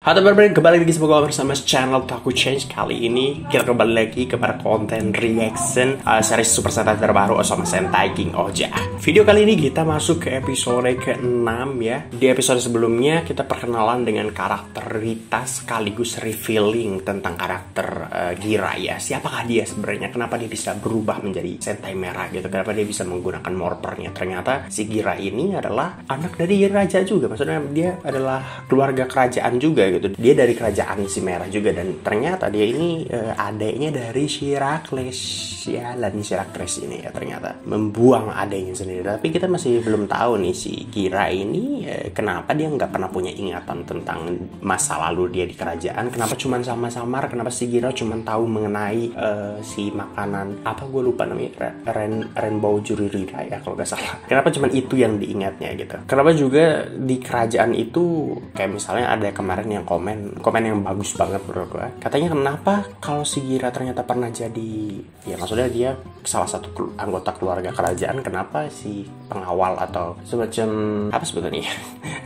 Halo teman-teman, kembali lagi bersama channel Taku Change. Kali ini kita kembali lagi kepada konten reaction series Super Sentai terbaru Osama Sentai King Oja. Video kali ini kita masuk ke episode ke-6 ya. Di episode sebelumnya kita perkenalan dengan karakter Rita sekaligus revealing tentang karakter Gira ya. Siapakah dia sebenarnya? Kenapa dia bisa berubah menjadi Sentai merah gitu? Kenapa dia bisa menggunakan morpernya? Ternyata si Gira ini adalah anak dari raja juga. Maksudnya dia adalah keluarga kerajaan juga gitu. Dia dari kerajaan si merah juga, dan ternyata dia ini adiknya dari Shirakles. Sialan Shirakles ini ya, ternyata membuang adiknya sendiri. Tapi kita masih belum tahu nih si Gira ini kenapa dia nggak pernah punya ingatan tentang masa lalu dia di kerajaan. Kenapa cuman samar-samar? Kenapa si Gira cuman tahu mengenai si makanan apa, gue lupa namanya, Rainbow Juririra ya kalau nggak salah. Kenapa cuman itu yang diingatnya gitu? Kenapa juga di kerajaan itu kayak misalnya ada kemarin yang komen yang bagus banget menurut gue. Katanya kenapa kalau si Gira ternyata pernah jadi, ya maksudnya dia salah satu anggota keluarga kerajaan, kenapa si pengawal atau semacam apa sebetulnya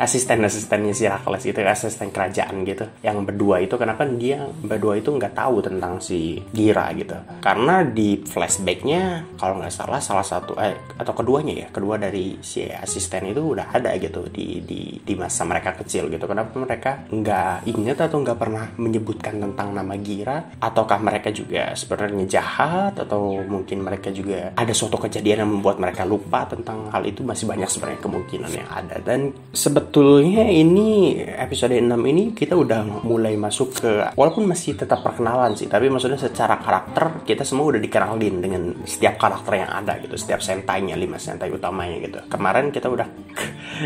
asisten-asistennya si Rakles gitu, asisten kerajaan gitu, yang berdua itu, kenapa dia berdua itu nggak tahu tentang si Gira gitu? Karena di flashbacknya kalau nggak salah satu atau keduanya ya, kedua dari si asisten itu udah ada gitu di masa mereka kecil gitu. Kenapa mereka nggak ingat atau nggak pernah menyebutkan tentang nama Gira? Ataukah mereka juga sebenarnya jahat, atau mungkin mereka juga ada suatu kejadian yang membuat mereka lupa tentang hal itu? Masih banyak sebenarnya kemungkinan yang ada. Dan sebetulnya ini episode 6 ini kita udah mulai masuk ke, walaupun masih tetap perkenalan sih, tapi maksudnya secara karakter kita semua udah dikenalin dengan setiap karakter yang ada gitu, setiap sentainya, 5 sentai utamanya gitu. Kemarin kita udah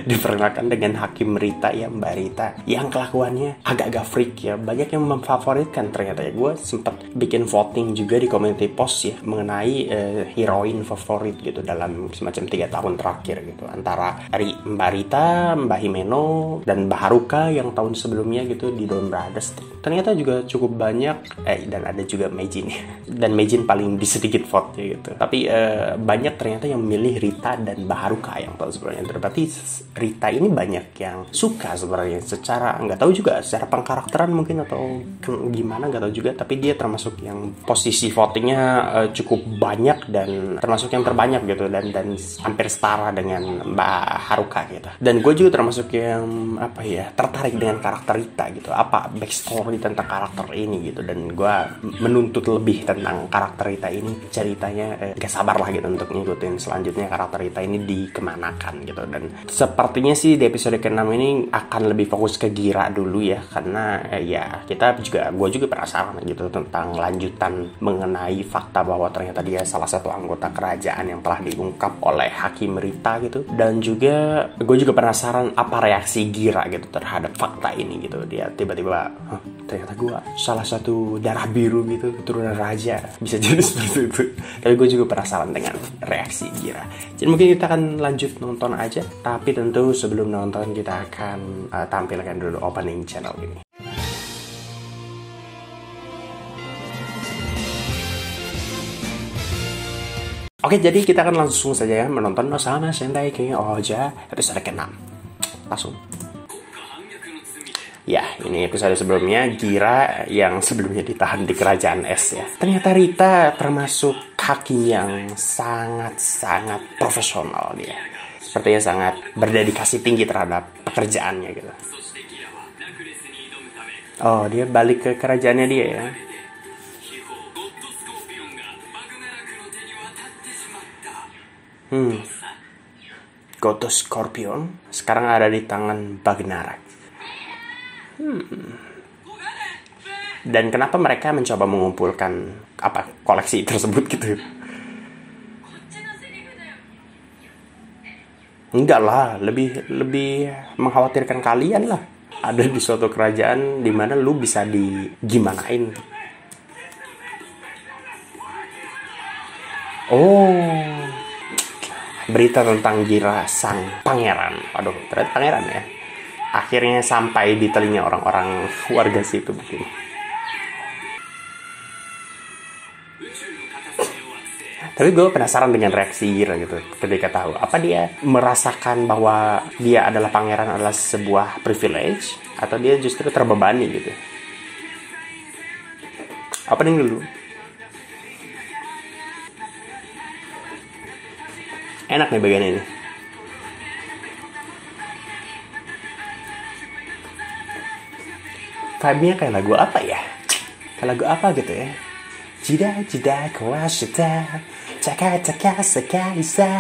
diperkenalkan dengan Hakim Rita ya, Mbak Rita, yang kelakuannya agak-agak freak ya. Banyak yang memfavoritkan ternyata ya. Gue sempat bikin voting juga di community post ya mengenai heroin favorit gitu dalam semacam 3 tahun terakhir gitu, antara Mbak Rita, Mbak Himeno, dan Mbak Haruka yang tahun sebelumnya gitu di Dawn Brothers. Ternyata juga cukup banyak dan ada juga Meijin ya. Dan Meijin paling di sedikit vote ya gitu. Tapi banyak ternyata yang memilih Rita dan Mbak Haruka yang tahun sebelumnya. Berarti Rita ini banyak yang suka sebenarnya, secara nggak tahu juga secara pengkarakteran mungkin atau gimana, nggak tahu juga, tapi dia termasuk yang posisi votingnya cukup banyak dan termasuk yang terbanyak gitu, dan hampir setara dengan Mbak Haruka gitu. Dan gue juga termasuk yang apa ya, tertarik dengan karakter Rita gitu, apa backstory tentang karakter ini gitu, dan gue menuntut lebih tentang karakter Rita ini, ceritanya gak sabar lah gitu untuk ngikutin selanjutnya karakter Rita ini dikemanakan gitu. Dan sepertinya sih di episode ke-6 ini akan lebih fokus ke Gira dulu ya, karena ya gue juga penasaran gitu tentang lanjutan mengenai fakta bahwa ternyata dia salah satu anggota kerajaan yang telah diungkap oleh Hakim Rita gitu. Dan juga gue juga penasaran apa reaksi Gira gitu terhadap fakta ini gitu. Dia tiba-tiba ternyata gue salah satu darah biru gitu, keturunan raja, bisa jadi seperti itu. Tapi gue juga penasaran dengan reaksi Gira. Jadi mungkin kita akan lanjut nonton aja, tapi tentu sebelum nonton kita akan tampilkan dulu opening channel ini. Oke, jadi kita akan langsung saja ya menonton Osama Sentai King Oja episode ke-6. Langsung. Ya, ini episode sebelumnya Gira yang sebelumnya ditahan di kerajaan es ya. Ternyata Rita termasuk hakim yang sangat-sangat profesional dia. Sepertinya sangat berdedikasi tinggi terhadap pekerjaannya gitu. Oh, dia balik ke kerajaannya dia ya. Goto Scorpion sekarang ada di tangan Bagnarak. Dan kenapa mereka mencoba mengumpulkan koleksi tersebut gitu? Enggak lah, lebih mengkhawatirkan kalian lah. Ada di suatu kerajaan di mana lu bisa digimanain. Oh, berita tentang Gira sang pangeran. Aduh, ternyata pangeran ya. Akhirnya sampai di telinga orang-orang warga situ begini. Tapi gue penasaran dengan reaksi Gira gitu ketika tahu. Apa dia merasakan bahwa dia adalah pangeran adalah sebuah privilege, atau dia justru terbebani gitu? Apa nih dulu? Enak nih bagian ini. Vibe-nya kayak lagu apa ya? Kayak lagu apa gitu ya? Jida jida kawashita, caka caka sekalisa,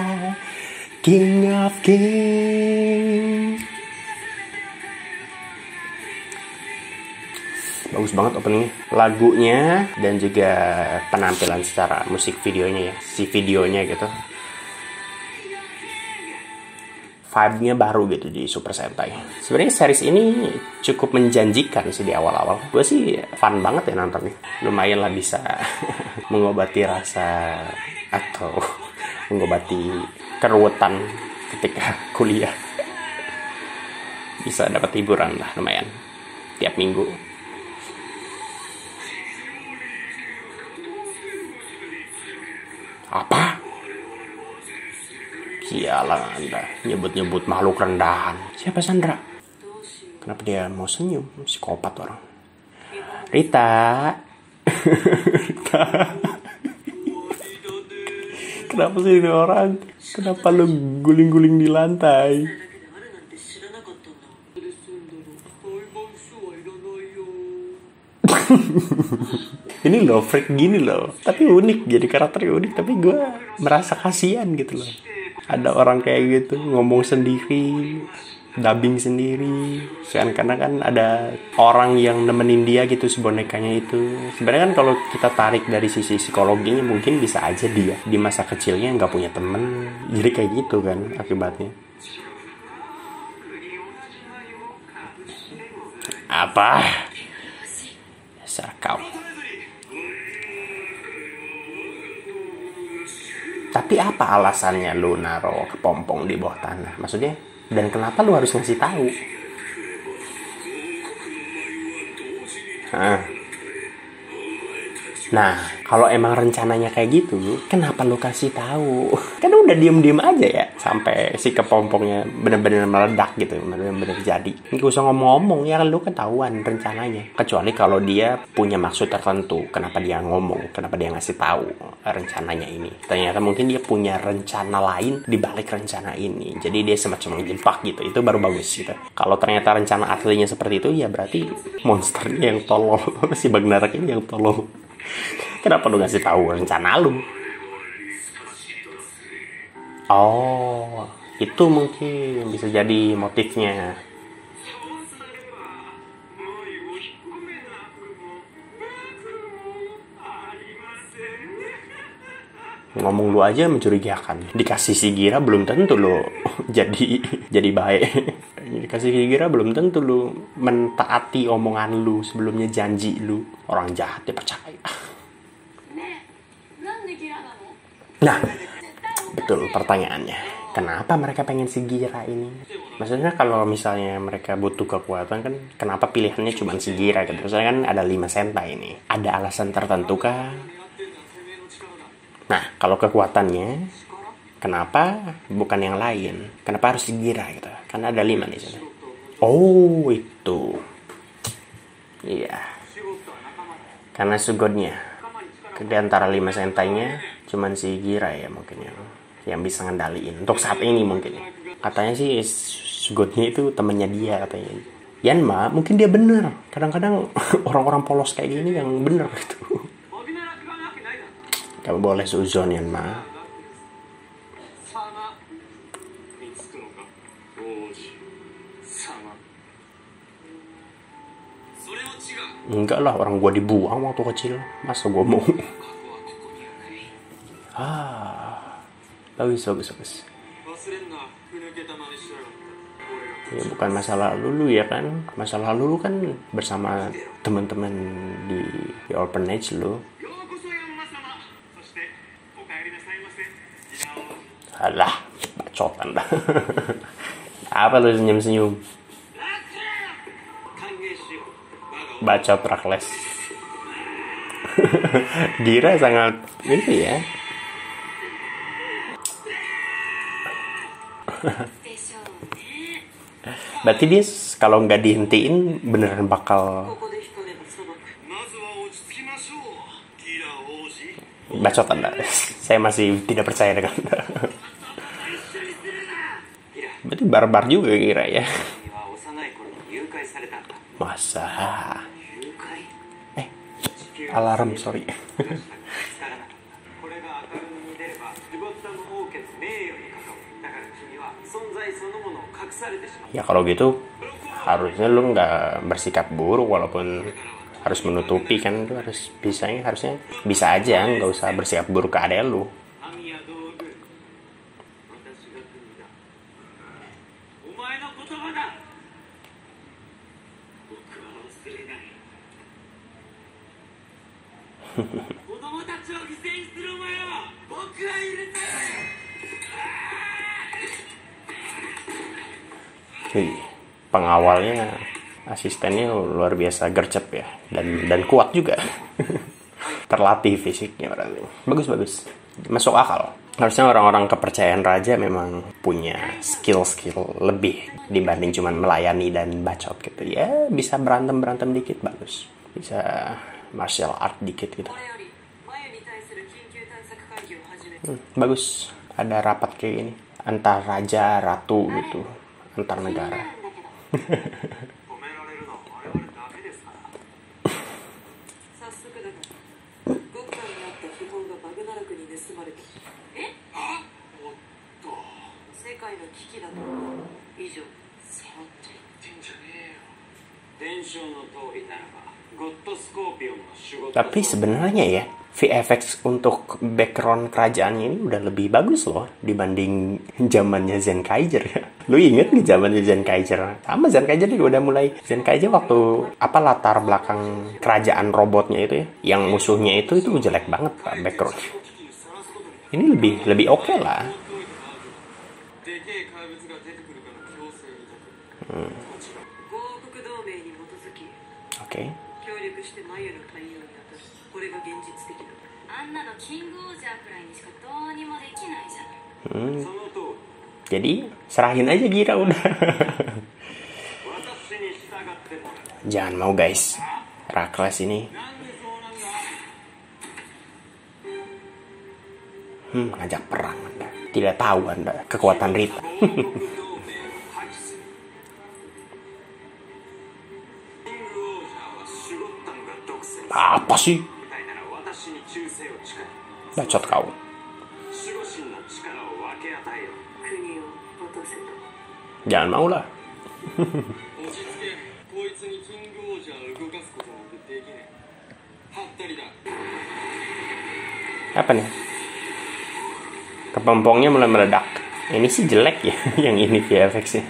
King of King. Bagus banget openingnya, lagunya dan juga penampilan secara musik videonya ya, si videonya gitu. Vibe-nya baru gitu di Super Sentai. Sebenarnya series ini cukup menjanjikan sih di awal-awal. Gue sih fun banget ya nontonnya. Lumayan lah bisa mengobati rasa atau mengobati keruwetan ketika kuliah. Bisa dapat hiburan lah lumayan tiap minggu. Apa? Sialan Anda, nyebut-nyebut makhluk rendahan. Siapa Sandra? Kenapa dia mau senyum? Psikopat orang. Rita. Rita. Kenapa sih ini orang? Kenapa lu guling-guling di lantai? Ini loh, freak gini loh. Tapi unik, jadi karakternya unik. Tapi gue merasa kasihan gitu loh. Ada orang kayak gitu ngomong sendiri, dubbing sendiri. Karena kan ada orang yang nemenin dia gitu si bonekanya itu. Sebenarnya kan kalau kita tarik dari sisi psikologinya mungkin bisa aja dia di masa kecilnya nggak punya temen, jadi kayak gitu kan akibatnya. Apa? Dasar kau. Tapi apa alasannya lu naro kepompong di bawah tanah? Maksudnya, dan kenapa lu harus ngasih tahu? Nah, kalau emang rencananya kayak gitu, kenapa lu kasih tahu? Kan udah diem-diem aja ya sampai si kepompongnya bener-bener meledak gitu, bener-bener jadi. Nggak usah ngomong-ngomong, ya kan lu ketahuan rencananya. Kecuali kalau dia punya maksud tertentu, kenapa dia ngomong, kenapa dia ngasih tahu rencananya ini. Ternyata mungkin dia punya rencana lain di balik rencana ini. Jadi dia semacam menjebak gitu. Itu baru bagus gitu. Kalau ternyata rencana aslinya seperti itu, ya berarti monsternya yang tolol, si Bagnarak ini yang tolol. Kenapa lu ngasih tahu rencana lu? Oh, itu mungkin bisa jadi motifnya. Ngomong lu aja mencurigakan. Dikasih si Gira belum tentu lo jadi baik. Dikasih si Gira belum tentu lu mentaati omongan lu sebelumnya, janji lu. Orang jahat dia percaya. Nah, betul pertanyaannya. Kenapa mereka pengen si Gira ini? Maksudnya kalau misalnya mereka butuh kekuatan kan, kenapa pilihannya cuma si Gira gitu? Soalnya kan ada 5 sentai ini. Ada alasan tertentu kah? Nah, kalau kekuatannya, kenapa bukan yang lain? Kenapa harus si Gira gitu? Karena ada 5 di sana. Oh, itu. Iya. Karena sugodnya. Di antara 5 sentainya, cuman si Gira ya mungkin yang bisa ngendaliin. Untuk saat ini mungkin. Katanya sih sugodnya itu temennya dia katanya. Yanma, mungkin dia bener. Kadang-kadang orang-orang polos kayak gini yang bener gitu. Kamu boleh suzon Yanma. Enggak lah, orang gua dibuang waktu kecil. Masa gua mau? Bagus. Ya bukan masa lalu lu ya kan. Masa lalu lu kan bersama teman-teman di orphanage lu. Alah, bacotan dah. Apa lu senyum-senyum? Bacot Rakles. Gira sangat itu ya. Berarti dia kalau nggak dihentiin beneran bakal bacot Anda. Saya masih tidak percaya dengan Anda. Berarti barbar juga kira ya. Masa? Alarm, sorry. Ya kalau gitu harusnya lu nggak bersikap buruk, walaupun harus menutupi kan, itu harusnya bisa aja nggak usah bersikap buruk ke adek lu. Pengawalnya, asistennya luar biasa gercep ya, dan kuat juga. Terlatih fisiknya berarti. Bagus, masuk akal. Harusnya orang-orang kepercayaan raja memang punya skill lebih dibanding cuman melayani dan bacot gitu ya. Bisa berantem dikit bagus, bisa martial art dikit gitu. Bagus, ada rapat kayak gini antar raja ratu gitu, antar negara. Tapi sebenarnya ya, VFX untuk background kerajaannya ini udah lebih bagus loh dibanding zamannya Zenkaiger ya. Lu inget nih zamannya Zenkaiger? Sama Zenkaiger juga udah mulai. Zenkaiger waktu latar belakang kerajaan robotnya itu ya, yang musuhnya itu jelek banget Pak background. Ini lebih oke lah. Oke. Jadi serahin aja Gira udah. Jangan mau guys, Rakles ini ngajak perang Anda. Tidak tahu Anda kekuatan Rita. Apa sih? Bacot kau. Jangan mau lah. Apa nih? Kepompongnya mulai meledak. Ini sih jelek ya, yang ini VFX-nya.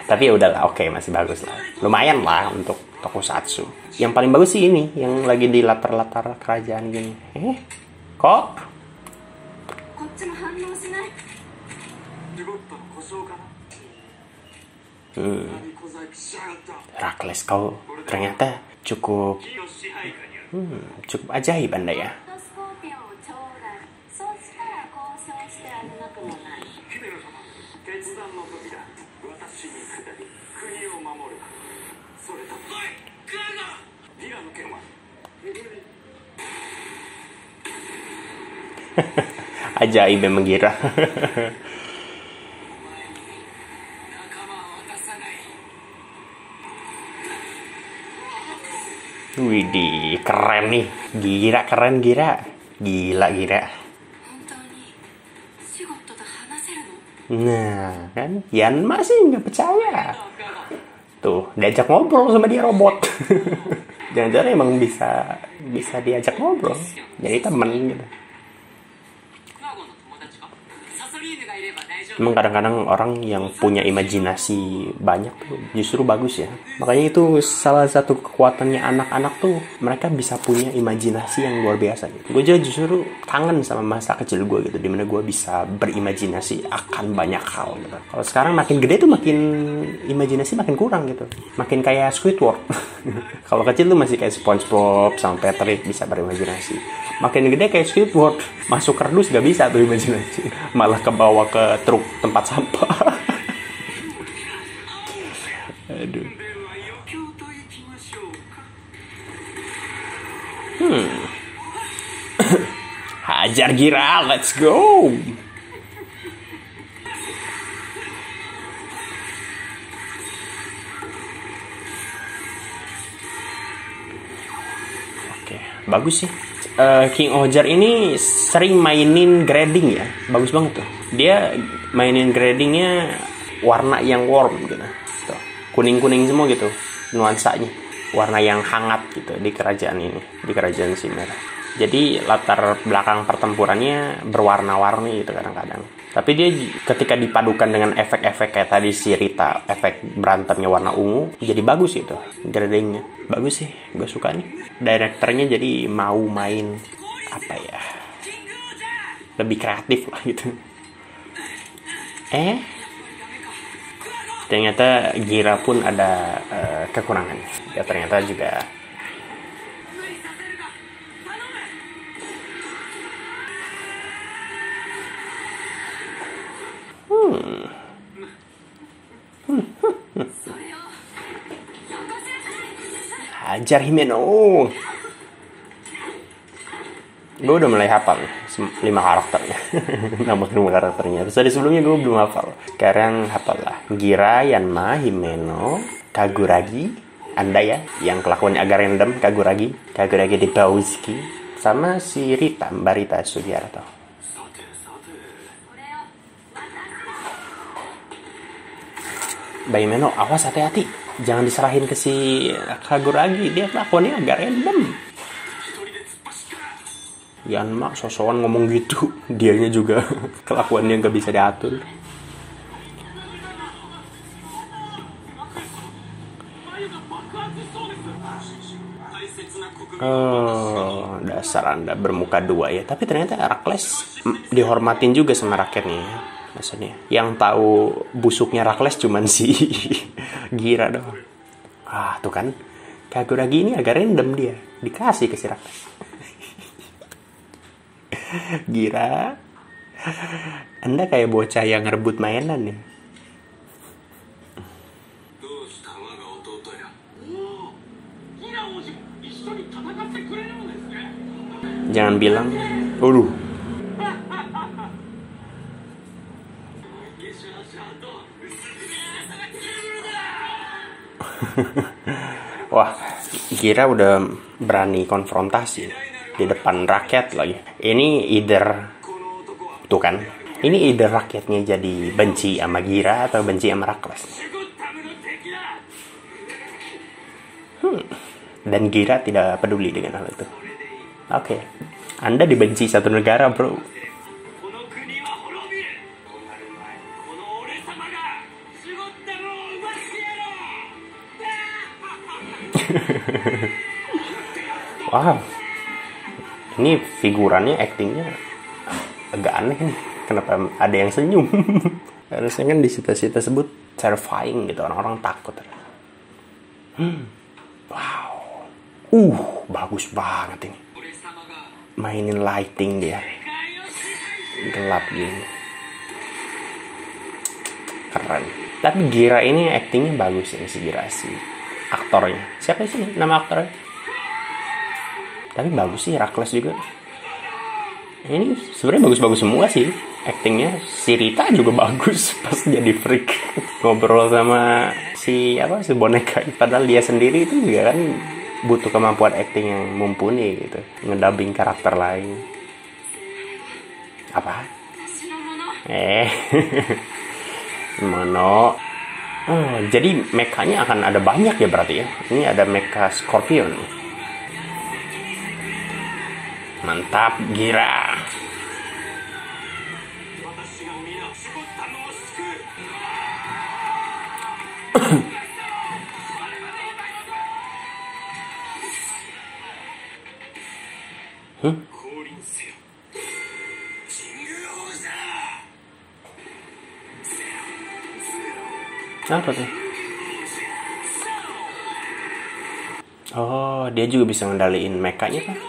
Tapi ya udahlah, oke, masih bagus lah. Lumayan lah untuk tokusatsu. Yang paling bagus sih ini, yang lagi di latar-latar kerajaan gini. Kok? Rakles kau ternyata cukup ajaib Anda ya. Ajaib memang Gira. Widih, keren nih. Gira keren Gira. Gila Gira. Nah, kan Yan masih nggak percaya. Tuh, diajak ngobrol sama dia robot. Jangan-jangan emang bisa diajak ngobrol. Jadi temen gitu. Emang kadang-kadang orang yang punya imajinasi banyak tuh justru bagus ya. Makanya itu salah satu kekuatannya anak-anak tuh, mereka bisa punya imajinasi yang luar biasa gitu. Gue justru kangen sama masa kecil gue gitu, dimana gue bisa berimajinasi akan banyak hal gitu. Kalau sekarang makin gede tuh makin imajinasi makin kurang gitu. Makin kayak Squidward. Kalau kecil tuh masih kayak SpongeBob sama Patrick bisa berimajinasi. Makin gede kayak Squidward, masuk kardus gak bisa tuh imajinasi. Malah kebawa ke truk tempat sampah. Aduh. Hajar Gira, let's go. Oke, bagus sih. King Ohjar ini sering mainin grading ya, bagus banget tuh. Dia mainin gradingnya warna yang warm gitu, tuh, kuning-kuning semua gitu nuansanya, warna yang hangat gitu di kerajaan ini, di kerajaan Shimmer. Jadi latar belakang pertempurannya berwarna-warni gitu kadang-kadang. Tapi dia ketika dipadukan dengan efek-efek kayak tadi si Rita, efek berantemnya warna ungu, jadi bagus gitu gradingnya. Bagus sih, gue suka nih. Direkturnya jadi mau main apa ya, lebih kreatif lah gitu. Ternyata Gira pun ada kekurangannya. Ya ternyata juga Hajar Himeno. Gue udah mulai hafal 5 karakternya. Nama 5 karakternya. Terus dari sebelumnya gue belum hafal. Sekarang hafal lah. Gira, Yanma, Himeno, Kaguragi, Anda ya, yang kelakuannya agak random, Kaguragi di Bauski, sama si Rita, Mbak Rita Sugiarto. Mbak Himeno, awas hati-hati. Jangan diserahin ke si Kaguragi, dia kelakuannya agak random. Yanma sosokan ngomong gitu, dianya juga kelakuannya nggak bisa diatur. Oh, dasar Anda bermuka dua ya. Tapi ternyata Rakles dihormatin juga sama rakyatnya ya. Maksudnya yang tahu busuknya Rakles cuman si Gira doang. Ah tuh kan, Kaguragi ini agak random dia, dikasih ke si Rakles. Gira, Anda kayak bocah yang ngerebut mainan nih. Jangan bilang, wah, Gira udah berani konfrontasi di depan rakyat lagi. Ini tuh kan, ini rakyatnya jadi benci sama Gira atau benci sama Rakles. Dan Gira tidak peduli dengan hal itu. Oke. Anda dibenci satu negara, bro. Wow. Ini figurannya, actingnya agak aneh nih. Kenapa ada yang senyum? Harusnya kan di situ tersebut terrifying gitu, orang-orang takut. Wow. Bagus banget ini. Mainin lighting dia. Gelap gini. Keren. Tapi Gira ini actingnya bagus ya, si Gira sih. Aktornya. Siapa sih nama aktornya? Tapi bagus sih, Rakles juga. Ini sebenarnya bagus-bagus semua sih actingnya. Si Rita juga bagus pas jadi freak. Ngobrol sama si boneka. Padahal dia sendiri itu juga kan butuh kemampuan acting yang mumpuni gitu, ngedubbing karakter lain. Apa? Mono. Oh, jadi mechanya akan ada banyak ya berarti ya. Ini ada mecha Scorpion. Mantap, Gira. Apa tuh? Oh, dia juga bisa ngendaliin mechanya kan?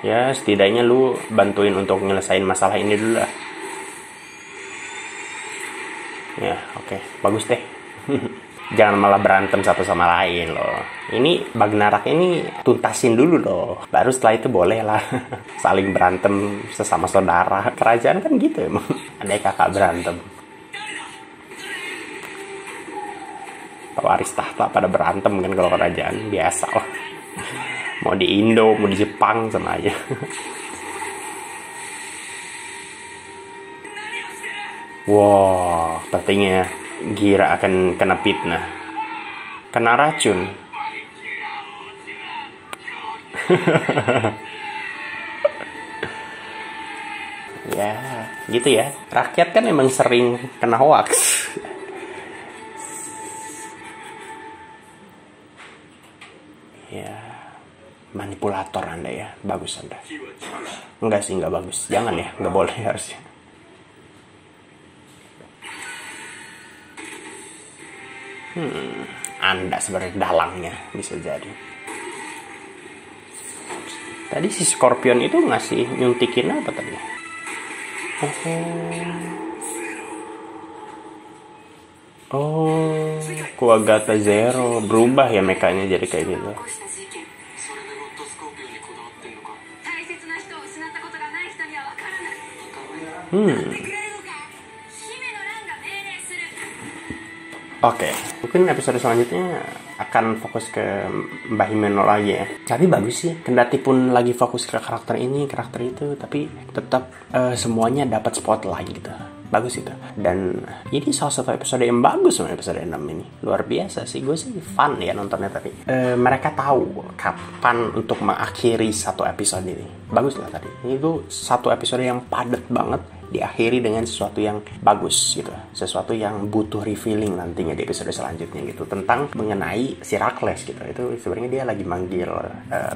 Ya setidaknya lu bantuin untuk nyelesain masalah ini dulu lah. Ya oke, bagus deh. Jangan malah berantem satu sama lain loh. Ini Bagnarak ini tuntasin dulu loh. Baru setelah itu boleh lah saling berantem sesama saudara. Kerajaan kan gitu emang. Ada kakak berantem. Pewaris tahta pada berantem kan kalau kerajaan. Biasa lah. Mau di Indo, mau di Jepang sama aja. Wow, sepertinya Gira akan kena fitnah, kena racun. Ya, gitu ya. Rakyat kan emang sering kena hoax. Ya, manipulator Anda ya. Bagus Anda. Enggak sih, enggak bagus. Jangan ya, enggak boleh harusnya. Anda sebenarnya dalangnya bisa jadi. Tadi si Scorpion itu ngasih nyuntikin apa tadi? Oh, Kuwagata Zero berubah ya mekanya jadi kayak gitu. Oke, mungkin episode selanjutnya akan fokus ke Mbah Himeno lagi ya. Tapi bagus sih, kendati pun lagi fokus ke karakter ini, karakter itu, tapi tetap semuanya dapat spotlight gitu. Bagus itu. Dan ini salah satu episode yang bagus sama episode 6 ini. Luar biasa sih, gue sih fun ya nontonnya tadi. Mereka tahu kapan untuk mengakhiri satu episode ini. Bagus lah tadi. Ini tuh satu episode yang padat banget, diakhiri dengan sesuatu yang bagus gitu, sesuatu yang butuh revealing nantinya di episode selanjutnya gitu, tentang mengenai si Rakles gitu. Itu sebenarnya dia lagi manggil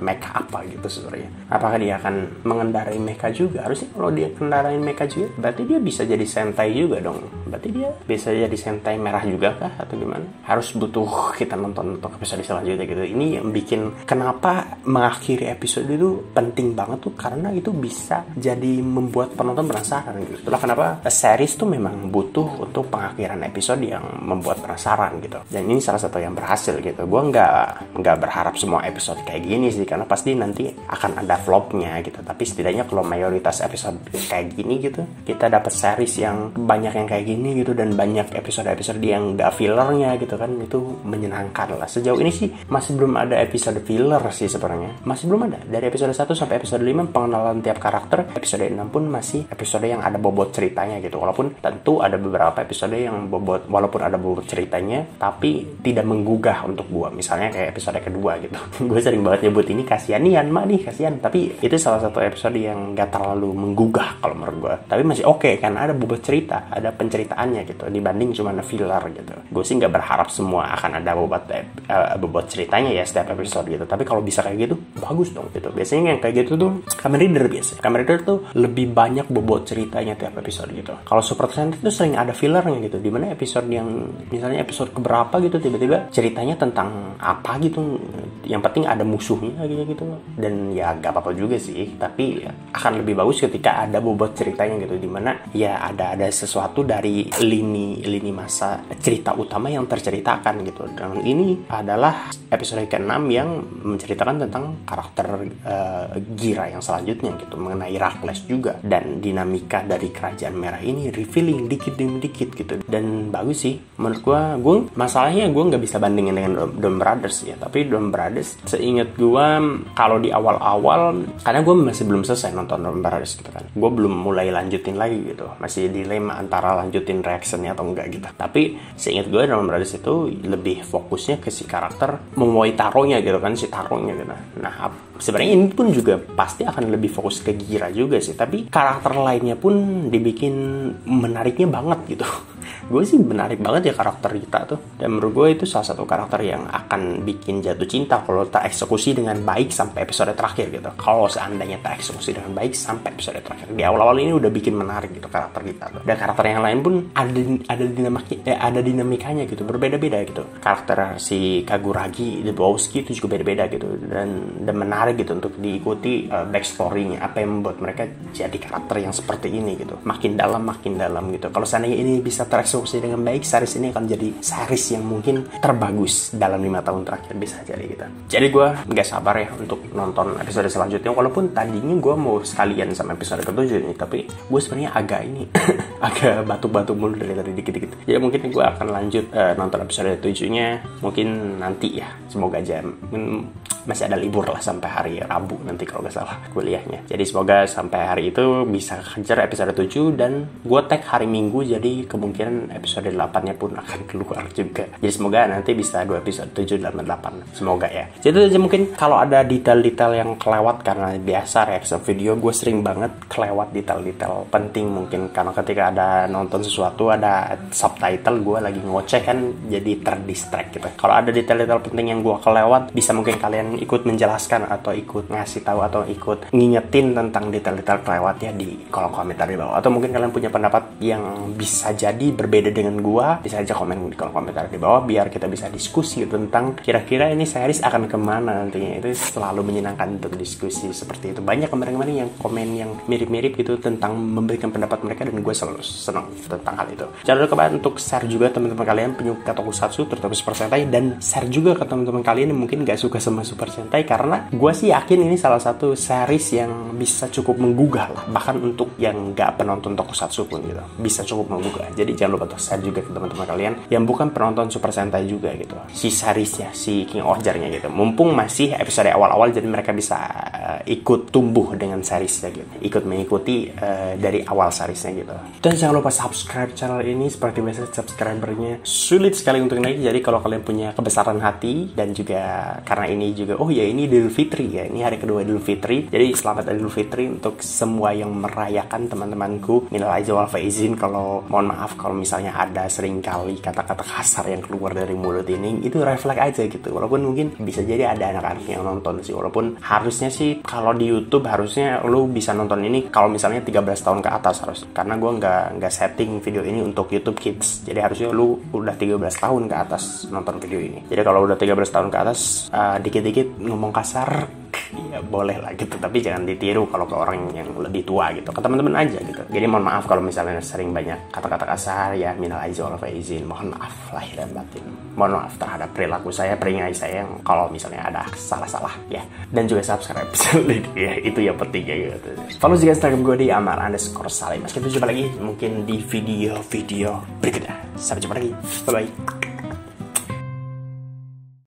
mecha apa gitu sebenarnya. Apakah dia akan mengendarai mecha juga? Harusnya kalau dia kendarain mecha juga, berarti dia bisa jadi Sentai juga dong. Berarti dia bisa jadi Sentai merah juga kah atau gimana? Harus butuh kita nonton untuk episode selanjutnya gitu. Ini yang bikin kenapa mengakhiri episode itu penting banget tuh, karena itu bisa jadi membuat penonton penasaran. Itulah kenapa series tuh memang butuh untuk pengakhiran episode yang membuat penasaran gitu. Dan ini salah satu yang berhasil gitu. Gue nggak berharap semua episode kayak gini sih, karena pasti nanti akan ada flopnya gitu. Tapi setidaknya kalau mayoritas episode kayak gini gitu, kita dapat series yang banyak yang kayak gini gitu, dan banyak episode-episode yang nggak fillernya gitu kan, itu menyenangkan lah. Sejauh ini sih masih belum ada episode filler sih sebenarnya. Masih belum ada. Dari episode 1 sampai episode 5 pengenalan tiap karakter. Episode 6 pun masih episode yang ada bobot ceritanya gitu, walaupun tentu ada beberapa episode yang bobot, walaupun ada bobot ceritanya tapi tidak menggugah untuk gua, misalnya kayak episode kedua gitu. Gue sering banget nyebut ini kasianian mah nih, kasihan, tapi itu salah satu episode yang gak terlalu menggugah kalau menurut gua, tapi masih oke kan, ada bobot cerita, ada penceritaannya gitu, dibanding cuma filler gitu. Gue sih nggak berharap semua akan ada bobot ceritanya ya setiap episode gitu, tapi kalau bisa kayak gitu bagus dong gitu. Biasanya yang kayak gitu tuh Kamen Rider, biasa Kamen Rider tuh lebih banyak bobot cerita tiap episode gitu. Kalau Super Sentai itu sering ada fillernya gitu, dimana episode yang misalnya episode keberapa gitu tiba-tiba ceritanya tentang apa gitu, yang penting ada musuhnya gitu. Dan ya gak apa-apa juga sih, tapi akan lebih bagus ketika ada bobot ceritanya gitu, dimana ya ada sesuatu dari lini masa cerita utama yang terceritakan gitu. Dan ini adalah episode ke-6 yang menceritakan tentang karakter Gira yang selanjutnya gitu, mengenai Rakles juga, dan dinamika dari kerajaan merah ini revealing dikit demi dikit gitu. Dan bagus sih menurut gue masalahnya gue nggak bisa bandingin dengan Dom Brothers ya, tapi Dom Brothers seingat gue kalau di awal-awal, karena gue masih belum selesai nonton Dom Brothers gitu kan, gue belum mulai lanjutin lagi gitu, masih dilema antara lanjutin reactionnya atau enggak gitu. Tapi seingat gue Dom Brothers itu lebih fokusnya ke si karakter Momoi Taro-nya gitu kan, si Taro-nya gitu. Nah sebenarnya ini pun juga pasti akan lebih fokus ke Gira juga sih, tapi karakter lainnya pun dibikin menariknya banget gitu. gue sih menarik banget ya karakter Rita tuh. Dan menurut gue itu salah satu karakter yang akan bikin jatuh cinta kalau tereksekusi dengan baik sampai episode terakhir gitu. Kalau seandainya tereksekusi dengan baik sampai episode terakhir. Di awal-awal ini udah bikin menarik gitu karakter Rita tuh. Dan karakter yang lain pun ada dinamikanya gitu, berbeda-beda gitu. Karakter si Kaguragi, Lebowski itu juga beda-beda gitu. Dan menarik gitu untuk diikuti backstory-nya, apa yang membuat mereka jadi karakter yang seperti ini gitu. Makin dalam gitu. Kalau seandainya ini bisa tereksekusi dengan baik, series ini akan jadi series yang mungkin terbagus dalam 5 tahun terakhir, bisa jadi gitu. Jadi gue gak sabar ya untuk nonton episode selanjutnya, walaupun tadinya gue mau sekalian sama episode ke-7 nih, tapi gue sebenarnya agak agak batuk-batuk mulu dari tadi dikit-dikit. Jadi mungkin gue akan lanjut nonton episode 7-nya mungkin nanti ya, semoga aja masih ada libur lah sampai hari Rabu nanti kalau gak salah kuliahnya. Jadi semoga sampai hari itu bisa kejar episode 7 dan gue tag hari Minggu, jadi kemungkinan episode 8-nya pun akan keluar juga. Jadi semoga nanti bisa 2 episode 7 dan 8. Semoga ya. Jadi itu aja, mungkin kalau ada detail-detail yang kelewat karena biasa reaction video gue sering banget kelewat detail-detail penting mungkin karena ketika ada nonton sesuatu ada subtitle gue lagi ngoceh kan jadi terdistract gitu. Kalau ada detail-detail penting yang gue kelewat bisa mungkin kalian ikut menjelaskan atau ikut ngasih tahu atau ikut ngingetin tentang detail-detail kelewatnya di kolom komentar di bawah. Atau mungkin kalian punya pendapat yang bisa jadi berbeda dengan gua, bisa aja komen di kolom komentar di bawah biar kita bisa diskusi tentang kira-kira ini series akan kemana nantinya. Itu selalu menyenangkan untuk diskusi seperti itu. Banyak kemarin-kemarin yang komen yang mirip-mirip gitu tentang memberikan pendapat mereka dan gue selalu senang tentang hal itu. Jangan lupa untuk share juga teman-teman kalian penyuka tokusatsu terutama Super Sentai, dan share juga ke teman-teman kalian yang mungkin gak suka sama Super Sentai, karena gue sih yakin ini salah satu series yang bisa cukup menggugah lah, bahkan untuk yang gak penonton tokusatsu pun gitu bisa cukup menggugah. Jadi jangan lupa untuk share juga ke teman-teman kalian yang bukan penonton Super Sentai juga gitu, si seriesnya, si King Ojarnya gitu, mumpung masih episode awal-awal jadi mereka bisa ikut tumbuh dengan seriesnya gitu, ikut mengikuti dari awal seriesnya gitu. Dan jangan lupa subscribe channel ini, seperti biasa subscribernya sulit sekali untuk naik. Jadi kalau kalian punya kebesaran hati dan juga karena ini juga ini Idul Fitri ya, ini hari kedua Idul Fitri, jadi selamat Idul Fitri untuk semua yang merayakan teman-temanku. Minal aidin wal faizin, kalau mohon maaf kalau misalnya ada seringkali kata-kata kasar yang keluar dari mulut ini, itu refleks aja gitu, walaupun mungkin bisa jadi ada anak-anak yang nonton sih, walaupun harusnya sih kalau di YouTube harusnya lu bisa nonton ini kalau misalnya 13 tahun ke atas harus, karena gue nggak setting video ini untuk YouTube Kids, jadi harusnya lu udah 13 tahun ke atas nonton video ini. Jadi kalau udah 13 tahun ke atas dikit-dikit ngomong kasar ya boleh lah gitu, tapi jangan ditiru kalau ke orang yang lebih tua gitu, ke teman-teman aja gitu. Jadi mohon maaf kalau misalnya sering banyak kata-kata kasar ya, minal aidin wal faizin, mohon maaf lahir dan batin, mohon maaf terhadap perilaku saya, peringai saya yang kalau misalnya ada salah-salah ya. Dan juga subscribe ya, itu yang penting ya gitu. Follow juga Instagram gue di amar_salim. Kita jumpa lagi mungkin di video-video berikutnya. Sampai jumpa lagi, bye bye.